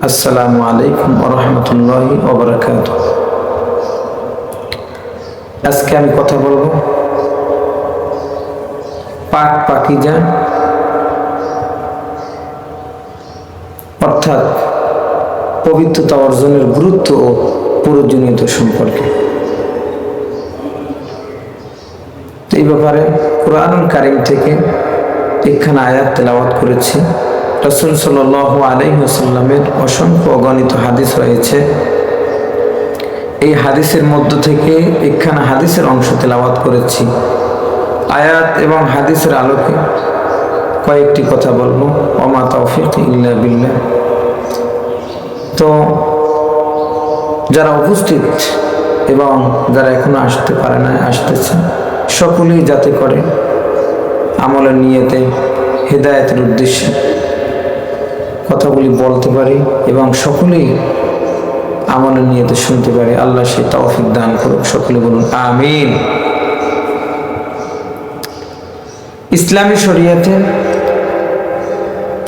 আসসালামু আলাইকুম ওয়া রাহমাতুল্লাহি ওয়া বারাকাতুহু। আজকে আমি কথা বলবো পাক পাকিজা অর্থাৎ পবিত্রতা অর্জনের গুরুত্ব ও প্রয়োজনীয়তা সম্পর্কে। এই ব্যাপারে কুরআনুল কারীম থেকে একখানা আয়াত তেলাওয়াত করেছি। রাসূল সাল্লাল্লাহু আলাইহি ওয়াসাল্লামের অসংখ্য অগণিত হাদিস রয়েছে। এই হাদিসের মধ্য থেকে একখানা হাদিসের অংশ তেলাওয়াত করেছি। আয়াত এবং হাদিসের আলোকে কয়েকটি কথা বলবো। ওমা তাওফীক ইল্লা বিল্লাহ। তো যারা উপস্থিত এবং যারা এখনো আসতে পারে না, আসতেছে, সকলেই যাতে করে আমলের নিয়তে হেদায়েতের উদ্দেশ্যে কথাগুলি বলতে পারি এবং সকলেই আমলের নিয়তে শুনতে পারি। আল্লাহ সেই তৌফিক দান করুক। সকলে বলুন আমিন। ইসলামী শরীয়তে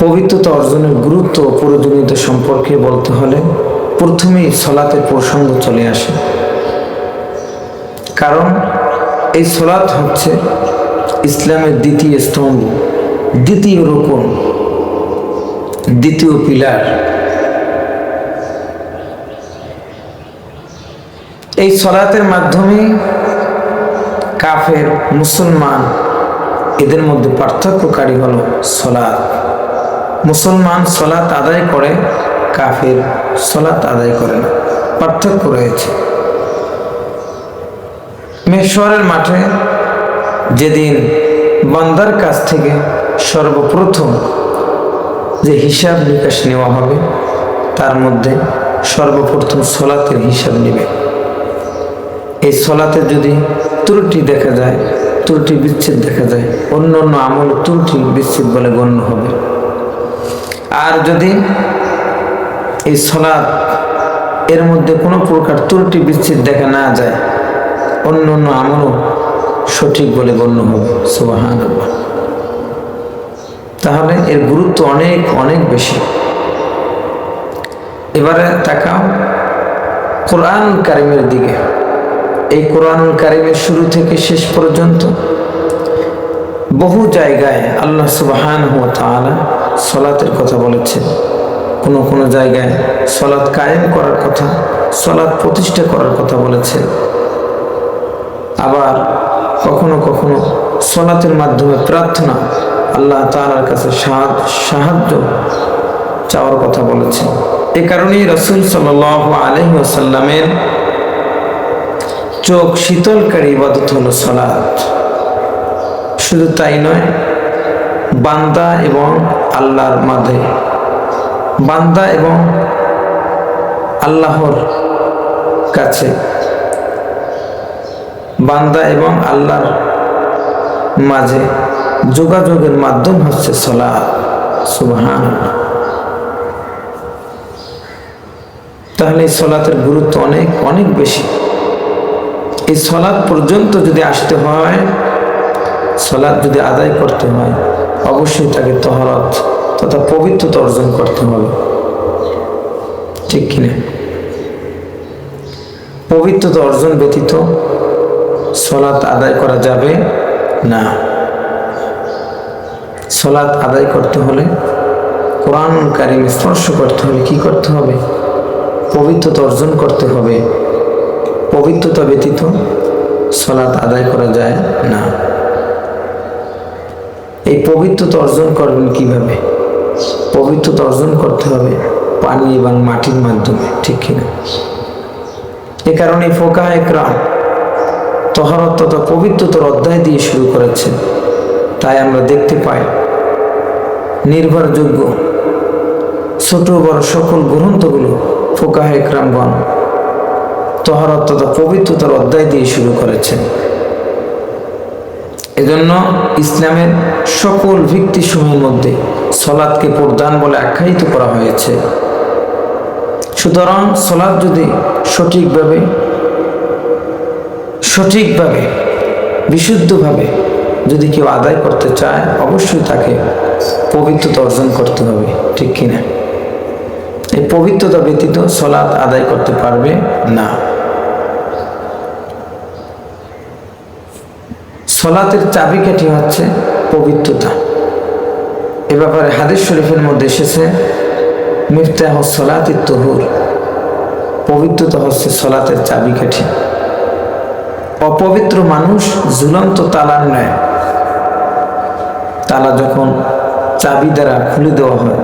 পবিত্রতা অর্জনের গুরুত্ব ও প্রয়োজনীয়তা সম্পর্কে বলতে হলে প্রথমেই সালাতের প্রসঙ্গ চলে আসে। কারণ এই সালাত হচ্ছে ইসলামের দ্বিতীয় স্তম্ভ, দ্বিতীয় রুকন, দ্বিতীয় পিলার। এই সালাতের মাধ্যমে কাফের মুসলমান এদের মধ্যে পার্থক্যকারী হলো সালাত। মুসলমান সালাত আদায় করে, কাফের সালাত আদায় করে না, পার্থক্য রয়েছে। মেশরের মাঠে যেদিন বান্দার কাছ থেকে সর্বপ্রথম যে হিসাব নিকাশ নেওয়া হবে, তার মধ্যে সর্বপ্রথম সালাতের হিসাব নেবে। এই সালাতে যদি ত্রুটি দেখা যায়, ত্রুটি বিচ্ছেদ দেখা যায়, অন্য অন্য আমল ত্রুটি বিচ্ছেদ বলে গণ্য হবে। আর যদি এই সালাত এর মধ্যে কোনো প্রকার ত্রুটি বিচ্ছেদ দেখা না যায়, অন্য অন্য আমলও সঠিক বলে গণ্য হবে। সুবহানাল্লাহ। তাহলে এর গুরুত্ব অনেক অনেক বেশি। এবারে তাকাও কুরআনুল কারীমের দিকে। এই কুরআনুল কারীমের শুরু থেকে শেষ পর্যন্ত বহু জায়গায় আল্লাহ সুবহানাহু ওয়া তাআলা সালাতের কথা বলেছেন। কোন কোন জায়গায় সালাত কায়েম করার কথা, সালাত প্রতিষ্ঠা করার কথা বলেছেন। আবার কখনো কখনো সালাতের মাধ্যমে প্রার্থনা, আল্লাহ তাআলার কাছে সাহায্য চাওয়ার কথা বলেছেন। এই কারণেই রাসূল সাল্লাল্লাহু আলাইহি ওয়াসাল্লামের চোখ শীতলকারী ইবাদত হলো সালাত। শুধু তাই নয়, বান্দা এবং আল্লাহর মাঝে, বান্দা এবং আল্লাহর কাছে, বান্দা এবং আল্লাহর মাঝে যোগাযোগের মাধ্যম হচ্ছে সালাত। সুবহানাল্লাহ। তাহলে এই সালাতের গুরুত্ব অনেক অনেক বেশি। এই সালাত পর্যন্ত যদি আসতে হয়, সালাত যদি আদায় করতে হয়, অবশ্যই তাকে তহরত তথা পবিত্রতা অর্জন করতে হবে। ঠিক কিনা? পবিত্রতা অর্জন ব্যতীত সালাত আদায় করা যাবে না। সালাত আদায় করতে হলে, কুরআনুল কারীম স্পর্শ করতে হলে কি করতে হবে? পবিত্রতা অর্জন করতে হবে। পবিত্রতা ব্যতীত সালাত আদায় করা যায় না। এই পবিত্রতা অর্জন করবেন কিভাবে? পবিত্রতা অর্জন করতে হবে পানি এবং মাটির মাধ্যমে। ঠিক কিনা? এ কারণে ফুকাহা ইকরাম তহরত তথা পবিত্রতার অধ্যায় দিয়ে শুরু করেছেন। তাই আমরা দেখতে পাই নির্ভরযোগ্য ছোট বড় সকল গ্রন্থগুলো ফুকাহা ইকরামগণ তহরত তথা পবিত্রতার অধ্যায় দিয়ে শুরু করেছেন। এজন্য ইসলামের সকল ভিত্তিসমূহের মধ্যে সালাতকে প্রধান বলে আখ্যায়িত করা হয়েছে। সুতরাং সালাত যদি সঠিকভাবে বিশুদ্ধভাবে যদি কেউ আদায় করতে চায়, অবশ্যই তাকে পবিত্রতা অর্জন করতে হবে। ঠিক কিনা? এই পবিত্রতা ব্যতীত সালাত আদায় করতে পারবে না। সালাতের চাবিকাঠি হচ্ছে পবিত্রতা। এ ব্যাপারে হাদিস শরীফের মধ্যে এসেছে মিফতাহুস সালাতিত তুহুর, পবিত্রতা হচ্ছে সালাতের চাবিকাঠি। অপবিত্র মানুষ ঝুলন্ত তালার ন্যায়, তালা যখন চাবি দ্বারা খুলে দেওয়া হয়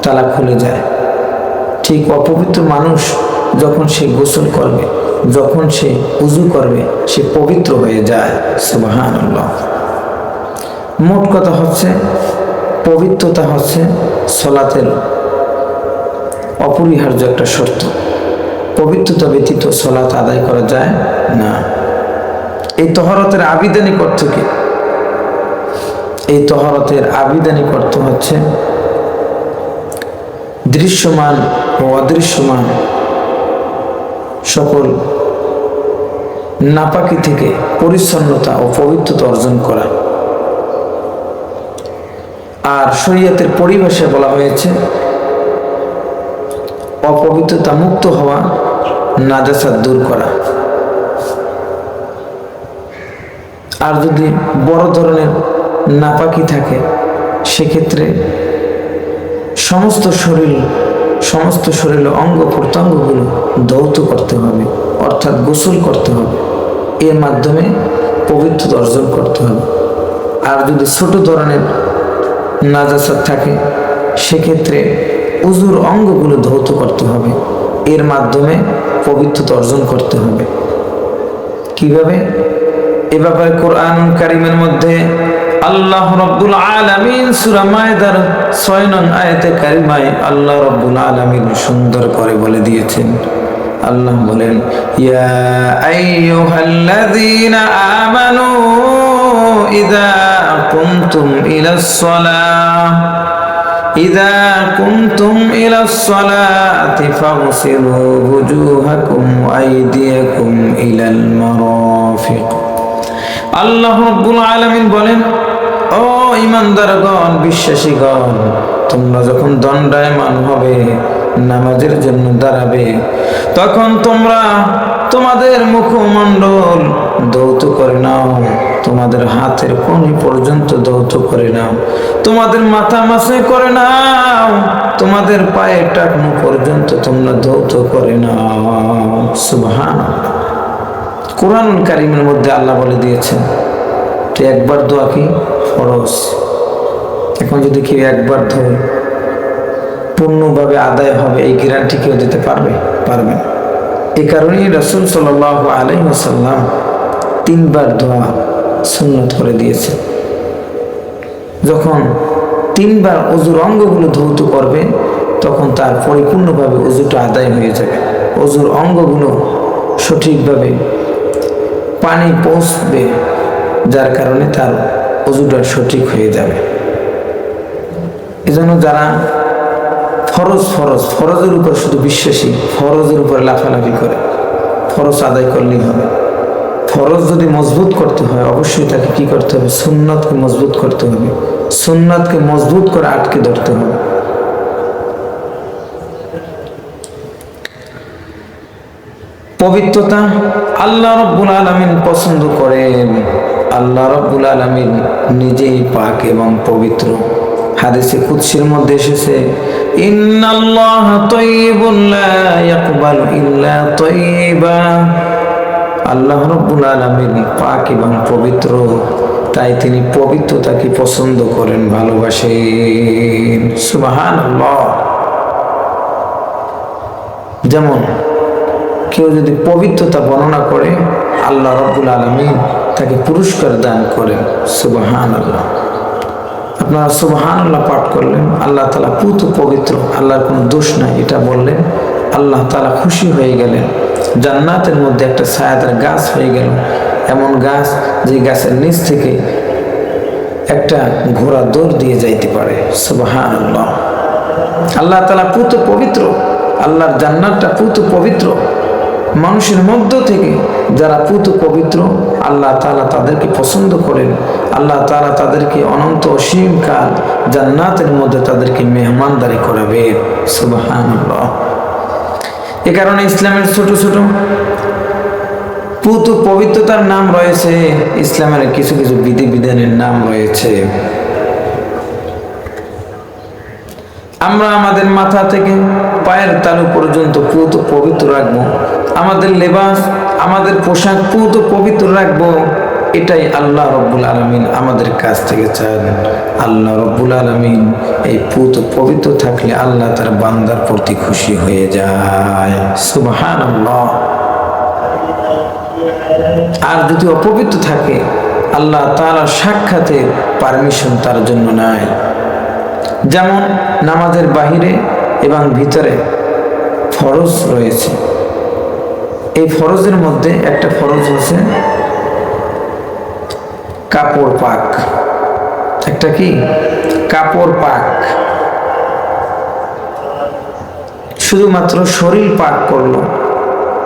তালা খুলে যায়, ঠিক অপবিত্র মানুষ যখন সে গোসল করবে, যখন সে উযু করবে, সে পবিত্র হয়ে যায়। সুবহানাল্লাহ। মোট কথা হচ্ছে পবিত্রতা হচ্ছে সালাতের অপরিহার্য একটা শর্ত। পবিত্রতা ব্যতীত সালাত আদায় করা যায় না। এই তহরতের আবিধানিক অর্থ কি? এই তহরতের আবিধানিক অর্থ হচ্ছে দৃশ্যমান ও অদৃশ্যমান সকল নাপাকি থেকে পরিচ্ছন্নতা ও পবিত্রতা অর্জন করা। আর শরীয়তের পরিভাষায় বলা হয়েছে অপবিত্রতা মুক্ত হওয়া, নাজাসাত দূর করা। আর যদি বড় ধরনের নাপাকি থাকে সেক্ষেত্রে সমস্ত শরীর অঙ্গ প্রত্যঙ্গগুলো ধৌত করতে হবে, অর্থাৎ গোসল করতে হবে, এর মাধ্যমে পবিত্রতা অর্জন করতে হবে। আর যদি ছোট ধরনের নাজাসাত থাকে সেক্ষেত্রে উযুর অঙ্গগুলো ধৌত করতে হবে, এর মাধ্যমে পবিত্রতা অর্জন করতে হবে। কিভাবে? এ ব্যাপারে কোরআন কারীমের মধ্যে আল্লাহ রাব্বুল আলামিন সূরা মায়েদার 6 নং আয়াতে কারিমায় আল্লাহ রাব্বুল আলামিন সুন্দর করে বলে দিয়েছেন। আল্লাহ বলেন, ইয়া আইয়ুহাল্লাযীনা আমানু ইযা কুমতুম ইলাস সালাতি ফাগসিলু ওয়ুজুহাকুম ওয়া আইদিয়াকুম ইলাল মারাফিক। আল্লাহ রাব্বুল আলামিন বলেন, ও ঈমানদারগণ, বিশ্বাসীগণ, তোমরা যখন দণ্ডায়মান হবে, নামাজের জন্য দাঁড়াবে, তখন তোমরা তোমাদের মুখমণ্ডল ধৌত করে নাও, তোমাদের হাতের কনুই পর্যন্ত ধৌত করে নাও, তোমাদের মাথা মাসে করে নাও, তোমাদের পায়ের টাকনু পর্যন্ত তোমরা ধৌত করে নাও। সুবহানাল্লাহ। কোরআনুল কারীমের মধ্যে আল্লাহ বলে দিয়েছেন তো একবার দোয়া কি ফরজ। এখন যদি কেউ একবার ধরে পূর্ণভাবে আদায় হবে এই গ্যারান্টি কেউ দিতে পারবে? পারবে না। এই কারণেই রাসূল সাল্লাল্লাহু আলাইহি ওয়াসাল্লাম 3 বার দোয়া সুন্নত করে দিয়েছে। যখন 3 বার ওযুর অঙ্গগুলো ধৌত করবে তখন তার পরিপূর্ণভাবে ওযুটা আদায় হয়ে যাবে। ওযুর অঙ্গগুলো সঠিকভাবে পানি পৌঁছবে, যার কারণে তার ওযুটা সঠিক হয়ে যাবে। এজন্য যারা ফরজের উপর শুধু বিশ্বাসী, ফরজের উপর লাফালাফি করে, ফরজ আদায় করলেই হবে। ফরজ যদি মজবুত করতে হয় অবশ্যই তাকে কি করতে হবে? সুন্নাতকে মজবুত করতে হবে, সুন্নাতকে মজবুত করে আটকে ধরতে হবে। পবিত্রতা আল্লাহ রাব্বুল আলামিন পছন্দ করেন। আল্লাহ রাব্বুল আলামিন নিজেই পাক এবং পবিত্র। হাদিসে কুদসির মধ্যে এসেছে, ইন্নাল্লাহা তাইয়্যিবুন লা ইয়াকবালু ইল্লা তাইয়্যিবা। আল্লাহ রাব্বুল আলামিন পাক এবং পবিত্র, তাই তিনি পবিত্রতাকে পছন্দ করেন, ভালোবাসেন। সুবহানাল্লাহ। যেমন কেউ যদি পবিত্রতা বর্ণনা করে আল্লাহ রাব্বুল আলামিন তাকে পুরস্কার দান করেন। সুবহানাল্লাহ। আপনারা সুবহানাল্লাহ পাঠ করলেন, আল্লাহ তাআলা পুত পবিত্র, আল্লাহর কোনো দোষ নাই এটা বললেন, আল্লাহ তাআলা খুশি হয়ে গেলেন। জান্নাতের মধ্যে একটা ছায়াদার গাছ হয়ে গেল, এমন গাছ যে গাছের নিচ থেকে একটা ঘোড়া দৌড় দিয়ে যাইতে পারে। সুবহানাল্লাহ। আল্লাহ তাআলা পুত পবিত্র, আল্লাহর জান্নাতটা পুত পবিত্র, মানুষের মধ্য থেকে যারা পুত পবিত্র, আল্লাহ তাআলা তাদেরকে পছন্দ করেন। আল্লাহ তাআলা তাদেরকে অনন্ত অসীম কাল জান্নাতের মধ্যে তাদেরকে মেহমানদারি করাবে। সুবহানাল্লাহ। এ কারণে ইসলামের ছোট ছোট পুত পবিত্রতার নাম রয়েছে, ইসলামের কিছু কিছু বিধি বিধানের নাম রয়েছে। আমরা আমাদের মাথা থেকে পায়ের তালু পর্যন্ত পুত পবিত্র রাখবো। আমাদের লেবাস, আমাদের পোশাক পুত পবিত্র রাখবো। এটাই আল্লাহ রব্বুল আলামিন আমাদের কাছ থেকে চান। আল্লাহ রব্বুল আলামিন এই পুত পবিত্র থাকলে আল্লাহ তার বান্দার প্রতি খুশি হয়ে যায়। সুবহানাল্লাহ। আর যদি অপবিত্র থাকে, আল্লাহ তাআলার সাক্ষাতের পারমিশন তার জন্য নাই। যেমন নামাজের বাহিরে এবং ভিতরে ফরজ রয়েছে। এই ফরজের মধ্যে একটা ফরজ হচ্ছে কাপড় পাক। একটা কি? কাপড় পাক। শুধুমাত্র শরীর পাক করলো,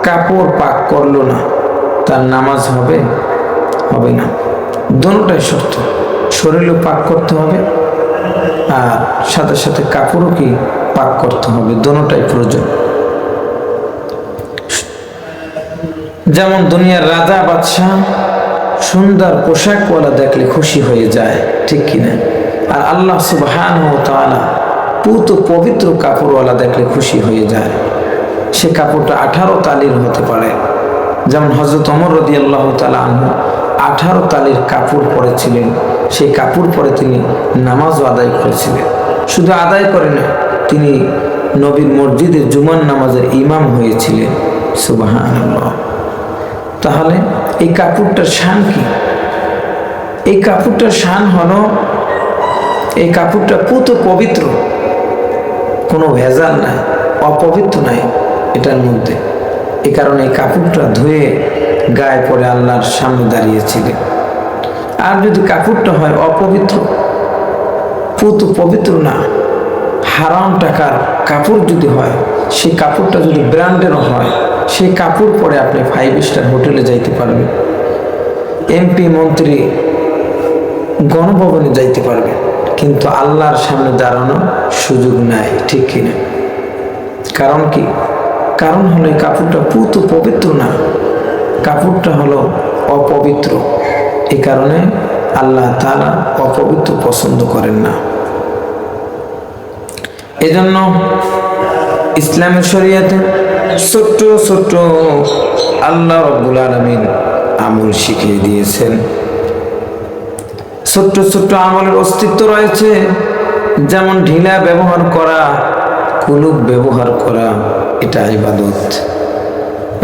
কাপড় পাক করলো না, তার নামাজ হবে? হবে না। দুটোটাই শর্ত, শরীরও পাক করতে হবে আর সাথে সাথে কাপড়ও কি পাক করতে হবে, দুটোটাই প্রয়োজন। যেমন দুনিয়ার রাজা বাদশাহ সুন্দর পোশাকওয়ালা দেখলে খুশি হয়ে যায়, ঠিক কিনা? আর আল্লাহ সুবহানাহু ওয়া তাআলা পুত পবিত্র কাপড়ওয়ালা দেখলে খুশি হয়ে যায়। সে কাপড়টা 18 তালির হতে পারে। যেমন হযরত ওমর রাদিয়াল্লাহু তাআলা আনহু 18 তালির কাপড় পরেছিলেন। সেই কাপড় পরে তিনি নামাজও আদায় করেছিলেন। শুধু আদায় করে না, তিনি নবীর মসজিদে জুমার নামাজের ইমাম হয়েছিলেন। সুবহানাল্লাহ। তাহলে এই কাপড়টার শান কি? এই কাপড়টার শান হলো এই কাপড়টা পুত পবিত্র, কোনো ভেজাল নাই, অপবিত্র নাই এটার মধ্যে। এই কারণে এই কাপড়টা ধুয়ে গায়ে পরে আল্লাহর সামনে দাঁড়িয়েছিলেন। আর যদি কাপড়টা হয় অপবিত্র, পুত পবিত্র না, হারাম টাকার কাপড় যদি হয়, সেই কাপড়টা যদি ব্র্যান্ডেরও হয়, সেই কাপড় পরে আপনি 5 স্টার হোটেলে যাইতে পারবেন, এমপি মন্ত্রী গণভবনে যাইতে পারবেন, কিন্তু আল্লাহর সামনে দাঁড়ানোর সুযোগ নাই, ঠিক কিনা? কারণ কি? কারণ হলো এই কাপড়টা পুত পবিত্র না, কাপড়টা হলো অপবিত্র। এই কারণে আল্লাহ তাআলা অপবিত্র পছন্দ করেন না। এজন্য ইসলামের শরীয়তে ছোট্ট ছোট্ট আল্লাহ রাব্বুল আলামিন আমল শিখিয়ে দিয়েছেন। ছোট্ট ছোট্ট আমলের অস্তিত্ব রয়েছে। যেমন ঢিলা ব্যবহার করা, কুলুপ ব্যবহার করা, এটা ইবাদত।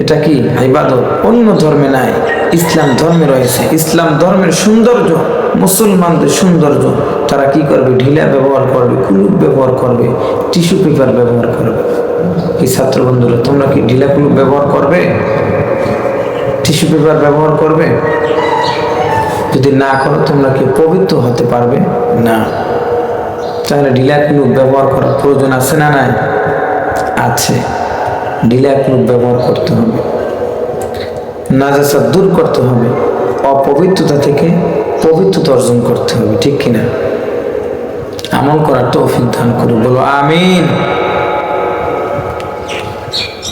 এটা কি? ইবাদত। অন্য ধর্মে নাই, ইসলাম ধর্মে রয়েছে। ইসলাম ধর্মের সৌন্দর্য, মুসলমানদের সৌন্দর্য। তারা কি করবে? ঢিলা ব্যবহার করবে, কুলুপ ব্যবহার করবে, টিস্যু পেপার ব্যবহার করবে। কি ছাত্র বন্ধুরা, তোমরা কি ঢিলা কুলুপ ব্যবহার করবে? টিস্যু পেপার ব্যবহার করবে? যদি না করো, তোমরা কি পবিত্র হতে পারবে না। তাহলে ঢিলা কুলুপ ব্যবহার করার প্রয়োজন আছে না নাই? আছে। ঢিলা কুলুপ ব্যবহার করতে হবে, নাজাসাত দূর করতে হবে, অপবিত্রতা থেকে পবিত্রতা অর্জন করতে হবে, ঠিক কিনা? আমল করার তৌফিক দান করে, বলো আমিন।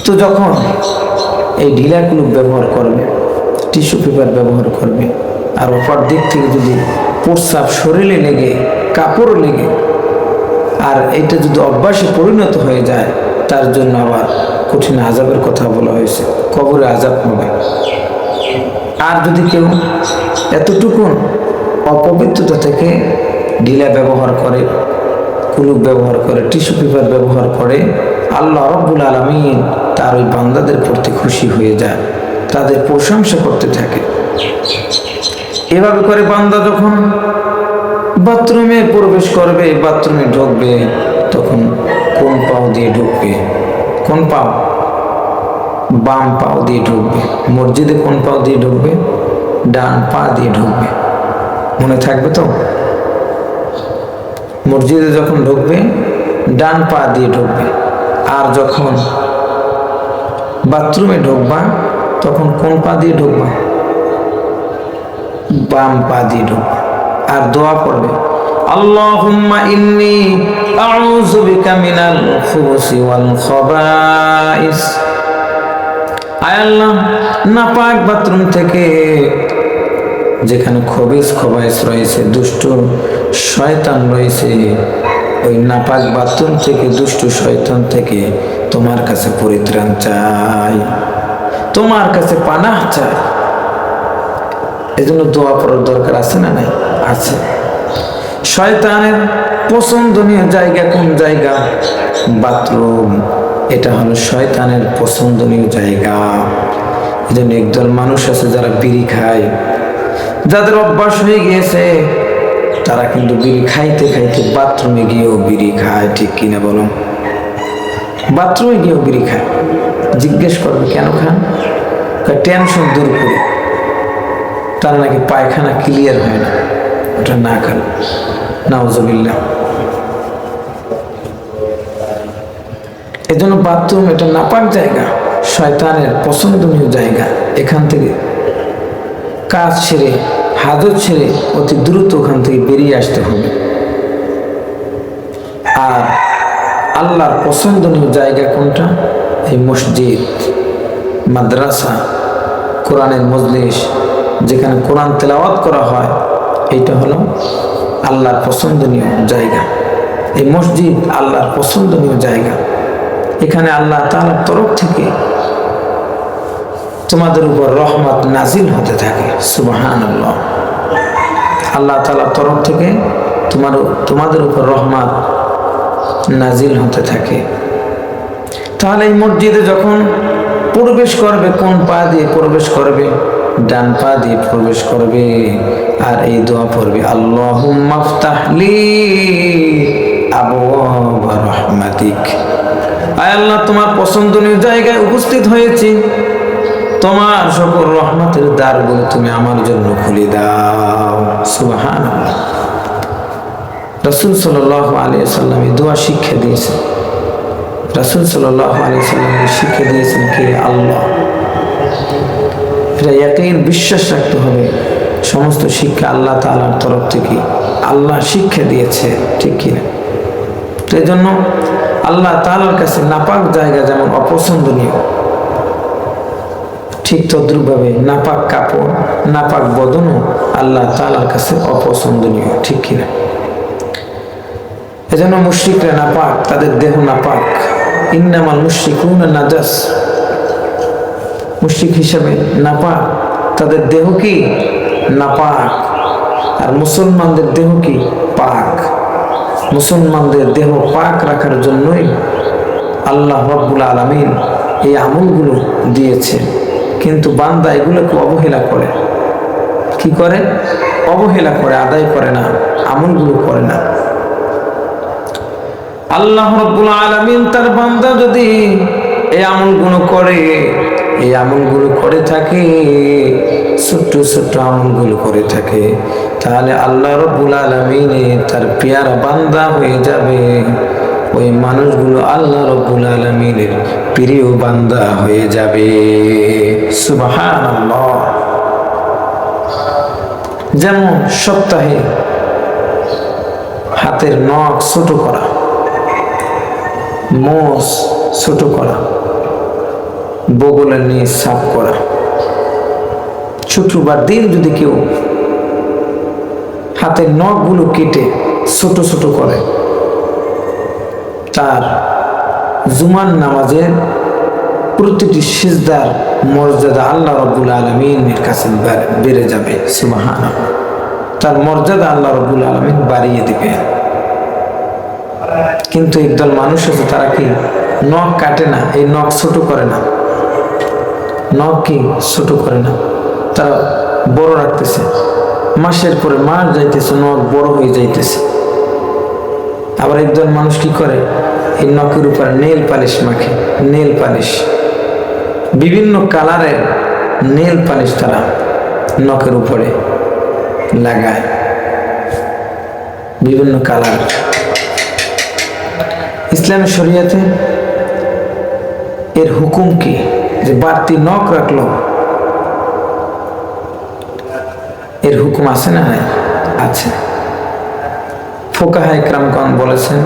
তো যখন এই ঢিলা কুলুপ ব্যবহার করবে, টিস্যু পেপার ব্যবহার করবে, আর অপর দিক থেকে যদি প্রস্রাব শরীরে লেগে, কাপড় লেগে, আর এটা যদি অভ্যাসে পরিণত হয়ে যায়, তার জন্য আবার কঠিন আযাবের কথা বলা হয়েছে, কবরে আযাব হবে। আর যদি কেউ এতটুকু অপবিত্রতা থেকে ঢিলা ব্যবহার করে, কুলুপ ব্যবহার করে, টিস্যু পেপার ব্যবহার করে, আল্লাহ রাব্বুল আলামিন তার ওই বান্দাদের প্রতি খুশি হয়ে যায়, তাদের প্রশংসা করতে থাকে। এভাবে করে বান্দা যখন বাথরুমে প্রবেশ করবে, বাথরুমে ঢুকবে, তখন কোন পাও দিয়ে ঢুকবে? কোন পাও? বাম পাও দিয়ে ঢুকবে। মসজিদে কোন পাও দিয়ে ঢুকবে? ডান পা দিয়ে ঢুকবে। মনে থাকবে তো? মসজিদে যখন ঢুকবে ডান পা দিয়ে ঢুকবে, আর যখন বাথরুমে ঢুকবা তখন কোন পা দিয়ে ঢুকবা? বাম পা দিয়ে ঢুকবা। আর দোয়া করবে, আল্লাহুম্মা ইন্নী আউযু বিকা মিনাল খুবুসি ওয়াল খাবাইস। আয় আল্লাহ, নাপাক বাথরুম থেকে, যেখানে খবাইস রয়েছে, দুষ্ট শয়তান রয়েছে, ওই নাপাক বাথরুম থেকে, দুষ্ট শয়তান থেকে তোমার কাছে পরিত্রাণ চাই, তোমার কাছে পানাহ চাই। এজন্য দোয়া করার দরকার আছে না নাই? আছে। শয়তানের পছন্দনীয় জায়গা কোন জায়গা? বাথরুম। এটা হলো শয়তানের পছন্দনীয় জায়গা। এজন্য একদল মানুষ আছে যারা বিড়ি খায়, যাদের অভ্যাস হয়ে গিয়েছে, তারা কিন্তু বিড়ি খাইতে খাইতে বাথরুমে গিয়েও বিড়ি খায়। ঠিক কিনা বলো? বাথরুমে গিয়েও বিড়ি খায়। জিজ্ঞেস করবে কেন খান? টেনশন দূর করে। তার নাকি পায়খানা ক্লিয়ার হয় না ওটা না খান। নাউজুবিল্লাহ। এজন্য বাথরুম এটা নাপাক জায়গা, শয়তানের পছন্দনীয় জায়গা। এখান থেকে কাজ ছেড়ে, হাজত ছেড়ে অতি দ্রুত ওখান থেকে বেরিয়ে আসতে হবে। আর আল্লাহর পছন্দনীয় জায়গা কোনটা? এই মসজিদ, মাদ্রাসা, কোরআনের মজলিস, যেখানে কোরআন তেলাওয়াত করা হয়, এইটা হলো আল্লাহর পছন্দনীয় জায়গা। এই মসজিদ আল্লাহর পছন্দনীয় জায়গা। এখানে আল্লাহ তাআলার তরফ থেকে তোমাদের উপর রহমত নাজিল হতে থাকে। সুবহানাল্লাহ। আল্লাহ তাআলার তরফ থেকে তোমাদের উপর রহমত নাজিল হতে থাকে। তাহলে এই মসজিদে যখন প্রবেশ করবে, কোন পা দিয়ে প্রবেশ করবে? ডান পা দিয়ে প্রবেশ করবে। আর এই দোয়া পড়বে, আল্লাহুম্মা আফতাহ লি আবওয়াবা রাহমাতিক। আয় আল্লাহ, তোমার পছন্দনীয় জায়গায় উপস্থিত হয়েছি, তোমার সকল রহমতের দ্বারগুলো তুমি আমার জন্য খুলে দাও। সুবহানাল্লাহ। রাসূল সাল্লাল্লাহু আলাইহি ওয়াসাল্লাম এই দোয়া শিক্ষা দিয়েছেন। রাসূল সাল্লাল্লাহু আলাইহি ওয়াসাল্লাম শিক্ষা দিয়েছেন কে? আল্লাহ। এটা ইয়াকিন, বিশ্বাস রাখতে হবে সমস্ত শিক্ষা আল্লাহ তাআলার তরফ থেকে। আল্লাহ শিক্ষা দিয়েছে, ঠিক কিনা? তো এই জন্য আল্লাহ তাআলার কাছে নাপাক জায়গা যেমন অপছন্দনীয়, ঠিক তদ্রুপভাবে নাপাক কাপড়, নাপাক বদনও আল্লাহ তাআলার কাছে অপছন্দনীয়, ঠিক কিনা? এজন্য মুশরিকরা নাপাক, তাদের দেহ নাপাক। ইন্নামাল মুশরিকুনা নাজাস। মুশরিক হিসাবে নাপাক, তাদের দেহ কি? নাপাক। আর মুসলমানদের দেহ কি? পাক। মুসলমানদের দেহ পাক রাখার জন্যই আল্লাহ রাব্বুল আলামিন এই আমলগুলো দিয়েছে। কিন্তু বান্দা এগুলোকে অবহেলা করে। কি করে? অবহেলা করে, আদায় করে না, আমলগুলো করে না। আল্লাহ রাব্বুল আলামিন তার বান্দা যদি এই আমলগুলো করে, এই আমলগুলো করে থাকে, ছোট্ট ছোট্ট আমলগুলো করে থাকে, তাহলে আল্লাহ রাব্বুল আলামিন তার পেয়ারা বান্দা হয়ে যাবে। ওই মানুষগুলো আল্লাহ রাব্বুল আলামিনের প্রিয় বান্দা হয়ে যাবে। সুবহানাল্লাহ। যেমন সপ্তাহে হাতের নখ ছোট করা, মোষ ছোট করা, বগলের নিচ সাফ করা, শুক্রবার দিন যদি কেউ হাতের নখগুলো কেটে ছোট ছোট করে, তার জুমার নামাজের প্রতিটি সিজদার মর্যাদা আল্লাহ রাব্বুল আলামিনের কাছে বেড়ে যাবে। সুবহানাল্লাহ। তার মর্যাদা আল্লাহ রাব্বুল আলামিন বাড়িয়ে দিবে। কিন্তু একদল মানুষ আছে, তারা কি নখ কাটে না, এই নখ ছোট করে না, নখ কি ছোট করে না, তারা বড় রাখতেছে। মাসের পরে মাস যাইতেছে, নখ বড় হয়ে যাইতেছে। আবার একজন মানুষ কি করে, এই নখের উপরে নেল পালিশ মাখে। নেল পালিশ, বিভিন্ন কালারের নেল পালিশ তারা নখের উপরে লাগায়, বিভিন্ন কালার। ইসলামের শরীয়তে এর হুকুম কি? যে বাড়তি নখ রাখলো, এর হুকুম আছে না নাই? আছে। ফুকাহায়ে কেরামগণ বলেছেন,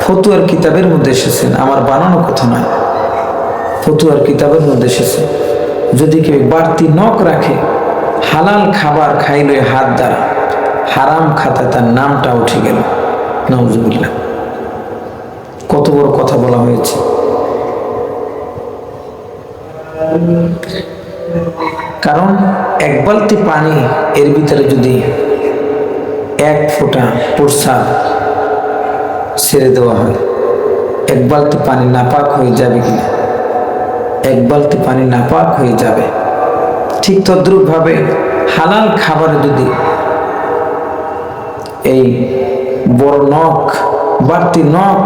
ফতুয়ার কিতাবের মধ্যে এসেছেন, আমার বানানো কথা নয়, ফতুয়ার কিতাবের মধ্যে এসেছে, যদি কেউ বাড়তি নখ রাখে, হালাল খাবার খাইলে হাত দ্বারা, হারাম খাতা তার নামটা উঠে গেল। নাউজুবিল্লাহ। কত বড় কথা বলা হয়েছে। কারণ এক বালতি পানি, এর ভিতরে যদি এক ফোঁটা প্রস্রাব ছেড়ে দেওয়া হয়, এক বালতি পানি নাপাক হয়ে যাবে কিনা? এক বালতি পানি নাপাক হয়ে যাবে। ঠিক তদ্রুপ ভাবে হালাল খাবারে যদি এই বড় নখ, বাড়তি নখ,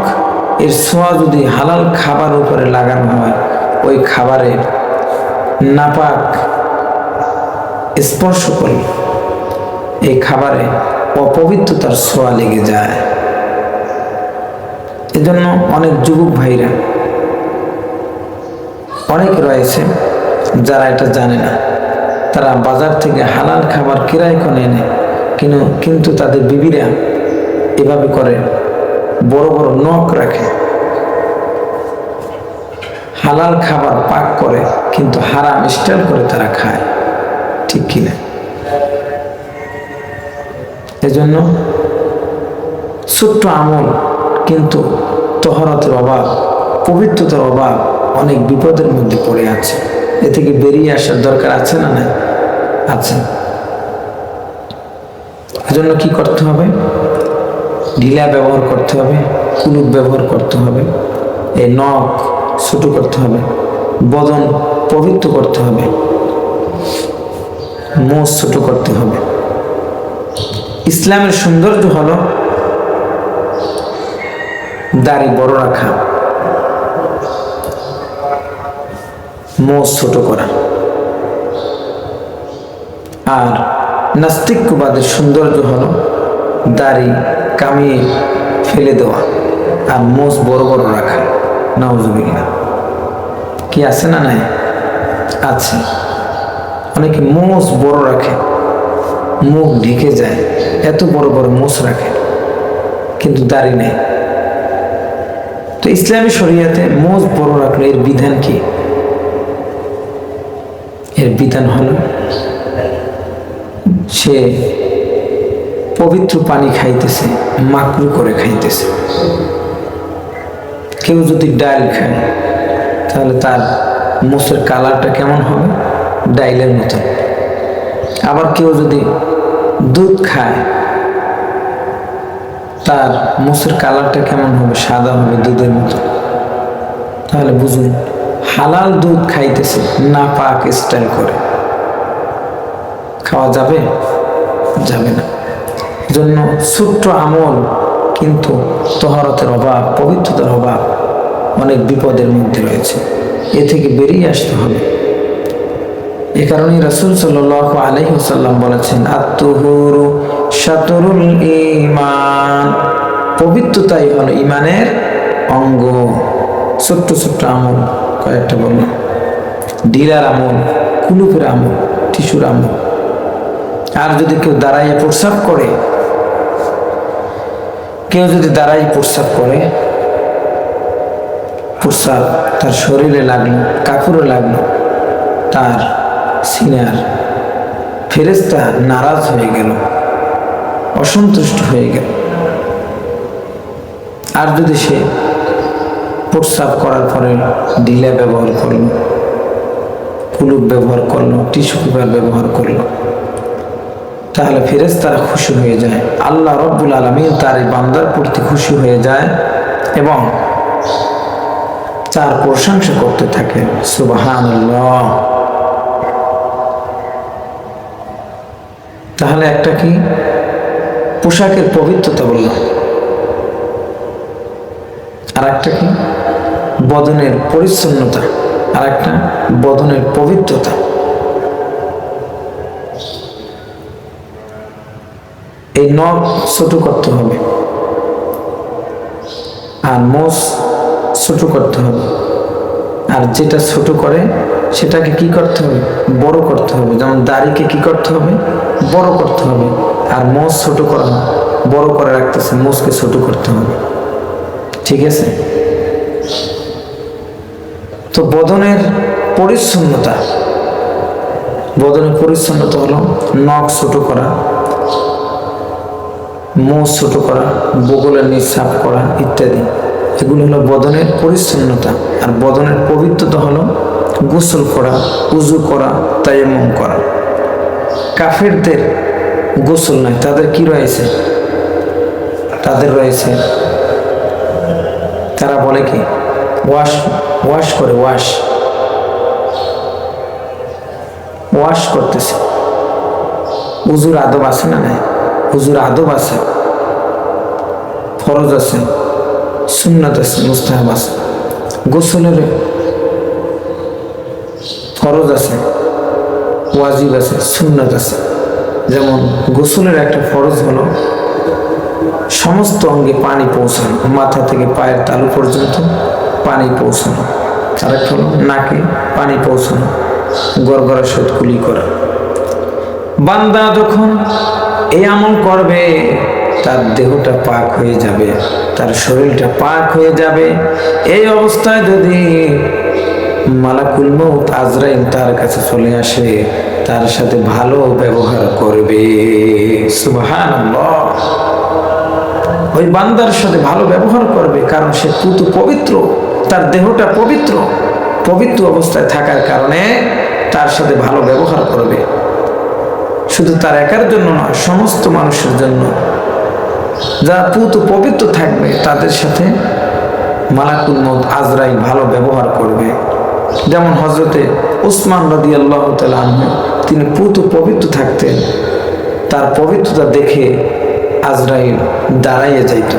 এর ছোঁয়া যদি হালাল খাবার উপরে লাগানো হয়, ওই খাবারের নাপাক স্পর্শ করলে এই খাবারে অপবিত্রতার ছোঁয়া লেগে যায়। এজন্য অনেক যুবক ভাইরা অনেক রয়েছে যারা এটা জানে না, তারা বাজার থেকে হালাল খাবার কিরায় করে এনে কিন্তু তাদের বিবিরা এভাবে করে, বড় বড় নখ রাখে, হালাল খাবার পাক করে কিন্তু হারাম স্টাইল করে তারা খায়। ঠিক কিনা? এজন্য ছোট্ট আমল কিন্তু তহরতের অভাব, পবিত্রতার অভাব, অনেক বিপদের মধ্যে পড়ে আছে। এ থেকে বেরিয়ে আসার দরকার আছে না নাই? আছে। এজন্য কি করতে হবে? ঢিলা ব্যবহার করতে হবে, কুলুপ ব্যবহার করতে হবে, এই নখ ছোট করতে হবে, বদন পবিত্র করতে হবে, মোষ ছোট করতে হবে। ইসলামের সৌন্দর্য হলো দাড়ি বড় রাখা, মোষ ছোট করা। আর নাস্তিক্যবাদের সৌন্দর্য হলো দাড়ি কামিয়ে ফেলে দেওয়া আর মোষ বড় বড় রাখা। নাউজুবিল্লাহ। কি আছে না নাই? আছে। অনেকে মোষ বড় রাখে, মুখ ঢেকে যায়, এত বড় বড় মোষ রাখে, কিন্তু দাড়ি নেই। তো ইসলামী শরিয়াতে মোষ বড় রাখলে এর বিধান কি? এর বিধান হলো সে পবিত্র পানি খাইতেছে, মাকরু করে খাইতেছে। কেউ যদি ডাল খায় তাহলে তার মোষের কালারটা কেমন হবে? ডাইলের মতো। আবার কেউ যদি দুধ খায় তার মোষের কালারটা কেমন হবে? সাদা হবে, দুধের মতো। তাহলে বুঝুন, হালাল দুধ খাইতেছে না পাক স্টাইল করে, খাওয়া যাবে? যাবে না। জন্য ছোট্ট আমল কিন্তু তহরতের অভাব, পবিত্রতার অভাব, অনেক বিপদের মধ্যে রয়েছে। এ থেকে বেরিয়ে আসতে হবে। এ কারণে রাসূল সাল্লাল্লাহু আলাইহি ওয়াসাল্লাম বলেছেন, আত-তুহুরু শাতরুল ঈমান, পবিত্রতাই হলো ঈমানের অঙ্গ। ছোট্ট ছোট্ট আমল কয়েকটা বললাম, ঢিলার আমল, কুলুপের আমল, টিস্যুর আমল। আর যদি কেউ দাঁড়াইয়া প্রস্রাব করে, কেউ যদি দাঁড়াই প্রস্রাব করে, প্রস্রাব তার শরীরে লাগলো, কাপড়ে লাগলো, তার সিনার ফেরেশতা নারাজ হয়ে গেল, অসন্তুষ্ট হয়ে গেল। আর যদি সে প্রস্রাব করার পরে ঢিলা ব্যবহার করলো, কুলুপ ব্যবহার করলো, টিস্যু পেপার ব্যবহার করলো, তাহলে ফেরেশতারা খুশি হয়ে যায়, আল্লাহ রব্বুল আলামিন তার এই বান্দার প্রতি খুশি হয়ে যায় এবং তার প্রশংসা করতে থাকে। সুবহানাল্লাহ। তাহলে একটা কি পোশাকের পবিত্রতা বললাম, আর একটা কি বদনের পরিচ্ছন্নতা, আর একটা বদনের পবিত্রতা। এই নখ ছোট করতে হবে আর মোষ ছোট করতে হবে আর যেটা ছোট করে সেটাকে কি করতে হবে? বড় করতে হবে। যেমন দাড়িকে কি করতে হবে? বড় করতে হবে। আর মোষ ছোট করা হয়, বড় করে রাখতেছে, মোষকে ছোট করতে হবে। ঠিক আছে? তো বদনের পরিচ্ছন্নতা হলো নখ ছোট করা, মোষ ছোট করা, বগলের নিচ সাফ করা ইত্যাদি। এগুলো হলো বদনের পরিচ্ছন্নতা। আর বদনের পবিত্রতা হলো গোসল করা, উজু করা, তায়াম্মুম করা। কাফেরদের গোসল নাই, তাদের কি রয়েছে? তাদের রয়েছে, তারা বলে কি ওয়াশ করে, ওয়াশ করতেছে। উজুর আদব আছে না? নাই? উজুর আদব আছে, ফরজ আছে, সুন্নাত আছে, মুস্তাহাব আছে। গোসলের ফরজ আছে, ওয়াজিব আছে, সুন্নাত আছে। যেমন গোসলের একটা ফরজ হলো সমস্ত অঙ্গে পানি পৌঁছানো, মাথা থেকে পায়ের তালু পর্যন্ত পানি পৌঁছানো। আরেকটা হলো নাকে পানি পৌঁছানো, গড়গড়া সহিত কুলি করা। বান্দা যখন এই আমল করবে তার দেহটা পাক হয়ে যাবে, তার শরীরটা পাক হয়ে যাবে। এই অবস্থায় যদি মালাকুল মউত আজরাইল তার কাছে চলে আসে, তার সাথে ভালো ব্যবহার করবে। সুবহানাল্লাহ। ওই বান্দার সাথে ভালো ব্যবহার করবে, কারণ সে পবিত্র, তার দেহটা পবিত্র অবস্থায় থাকার কারণে তার সাথে ভালো ব্যবহার করবে। শুধু তার একার জন্য নয়, সমস্ত মানুষের জন্য। যারা পবিত্র থাকবে তাদের সাথে মালাকুল মউত আজরাইল ভালো ব্যবহার করবে। যেমন হযরতে উসমান রাদিয়াল্লাহু তাআলা আনহু, তিনি পবিত্র থাকতেন, তার পবিত্রতা দেখে আজরাইল দাঁড়াইয়া যাইত।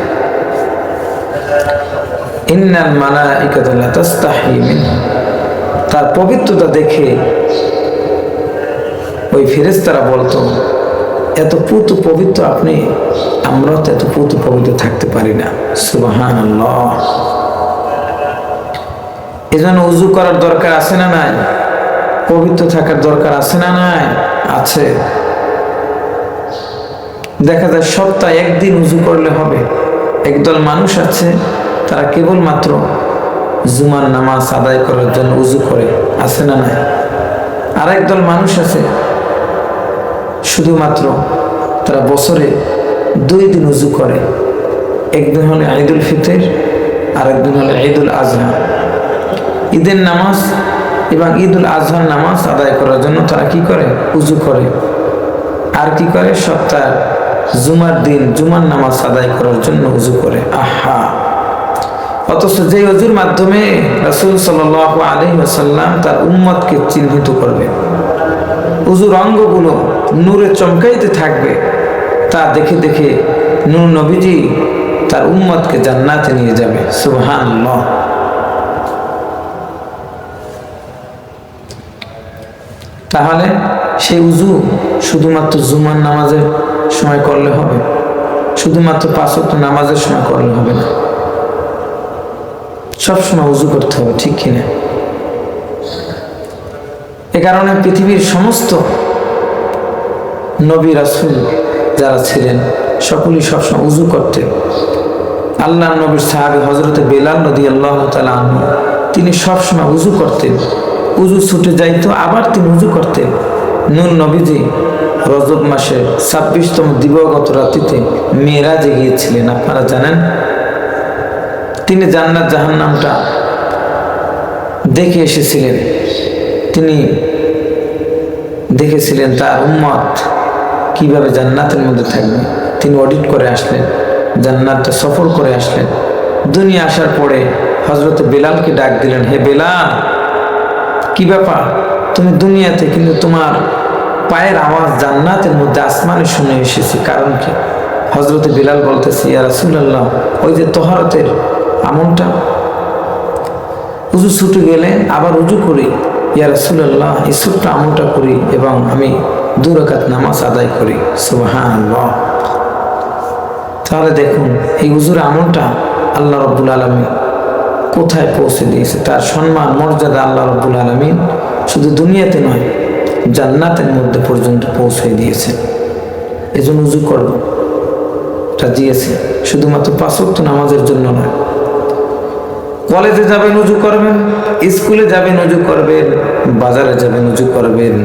ইন্নাল মালাইকাতা লা তাস্তাহি মিনহু, তার পবিত্রতা দেখে ওই ফেরেশতারা বলতো, এত পবিত্র আপনি, আমরা তো এত পবিত্র থাকতে পারি না। সুবহানাল্লাহ। এজন্য উজু করার দরকার আছে না নাই? পবিত্র থাকার দরকার আছে না নাই? আছে। দেখা যায় সপ্তাহে একদিন উজু করলে হবে। একদল মানুষ আছে, তারা কেবলমাত্র জুমার নামাজ আদায় করার জন্য উজু করে, আছে না নাই? আর একদল মানুষ আছে শুধুমাত্র তারা বছরে 2 দিন উজু করে। একদিন হলো ঈদুল ফিতর, আর একদিন হলো ঈদুল আজহা। ঈদের নামাজ এবং ঈদুল আজহার নামাজ আদায় করার জন্য তারা কি করে? উজু করে। আর কি করে? সপ্তাহে জুমার দিন জুমার নামাজ আদায় করার জন্য উজু করে। আহা! অথচ যে উজুর মাধ্যমে রাসূল সাল্লাল্লাহু আলাইহি ওয়াসাল্লাম তার উম্মতকে চিহ্নিত করবে, উজুর অঙ্গগুলো নূরে চমকাইতে থাকবে, তা দেখে দেখে নূর নবীজি তার উম্মতকে জান্নাতে নিয়ে যাবে। সুবহানাল্লাহ। তাহলে সেই উজু শুধুমাত্র জুমার নামাজের সময় করলে হবে? শুধুমাত্র 5 ওয়াক্ত নামাজের সময় করলে হবে না, সবসময় উজু করতে হবে, ঠিক কিনা? এ কারণে পৃথিবীর সমস্ত নবী রাসূল যারা ছিলেন সকলেই সবসময় উজু করতেন। আল্লাহর নবীর সাহাবী হযরতে বেলাল রাদিয়াল্লাহু তাআলা আনহু, তিনি সবসময় উজু করতেন। উজু ছুটে যাইতো, আবার তিনি উজু করতেন। নূর নবীজি রজব মাসের 26তম দিবাগত রাত্রিতে মেরাজে গিয়েছিলেন, আপনারা জানেন। তিনি জান্নাত জাহান্নামটা দেখে এসেছিলেন। তিনি দেখেছিলেন তার উম্মত কিভাবে জান্নাতের মধ্যে থাকবে। তিনি অডিট করে আসলেন, জান্নাতটা সফর করে আসলেন। দুনিয়া আসার পরে হযরত বেলালকে ডাক দিলেন, হে বেলাল, কি ব্যাপার? তুমি দুনিয়াতে, কিন্তু তোমার পায়ের আওয়াজ জান্নাতের মধ্যে আসমানে শুনে এসেছি, কারণ কি? হযরত বেলাল বলতেছে, ইয়া রাসূলুল্লাহ, ওই যে তহরতের আমলটা, উজু ছুটে গেলে আবার উজু করি, ইয়া রাসূলুল্লাহ, এই ছোট্ট আমলটা করি এবং আমি 2 রাকাত নামাজ আদায় করি। সুবহানাল্লাহ। তাহলে দেখুন, এই উজুর আমলটা আল্লাহ রাব্বুল আলামিন কোথায় পৌঁছে দিয়েছে। তার সম্মান মর্যাদা আল্লাহ রাব্বুল আলামিন শুধু দুনিয়াতে নয়, জান্নাতের মধ্যে পর্যন্ত পৌঁছে দিয়েছে। এজন্য উযু করব তা দিয়েছে, শুধুমাত্র 5 ওয়াক্ত নামাজের জন্য নয়। কলেজে যাবেন উযু করবেন, স্কুলে যাবেন উযু করবেন, বাজারে যাবেন উযু করবেন,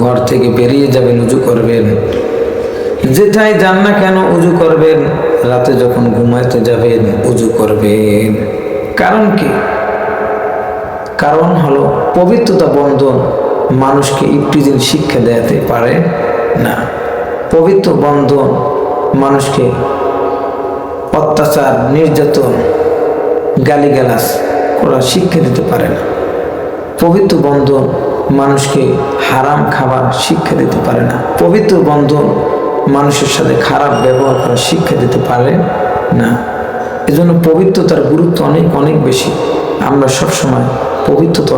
ঘর থেকে বেরিয়ে যাবেন উযু করবেন, যেটাই যান না কেন উযু করবেন, রাতে যখন ঘুমাইতে যাবেন উযু করবেন। কারণ কি? কারণ হলো পবিত্রতা বন্ধন মানুষকে ইফতিজিল শিক্ষা দেয়াতে পারে না। পবিত্র বন্ধন মানুষকে অত্যাচার, নির্যাতন, গালিগালাজ করা শিক্ষা দিতে পারে না। পবিত্র বন্ধন মানুষকে হারাম খাবার শিক্ষা দিতে পারে না। পবিত্র বন্ধন মানুষের সাথে খারাপ ব্যবহার করা শিক্ষা দিতে পারে না। এজন্য পবিত্রতার গুরুত্ব অনেক অনেক বেশি। আমরা সবসময় পবিত্রতা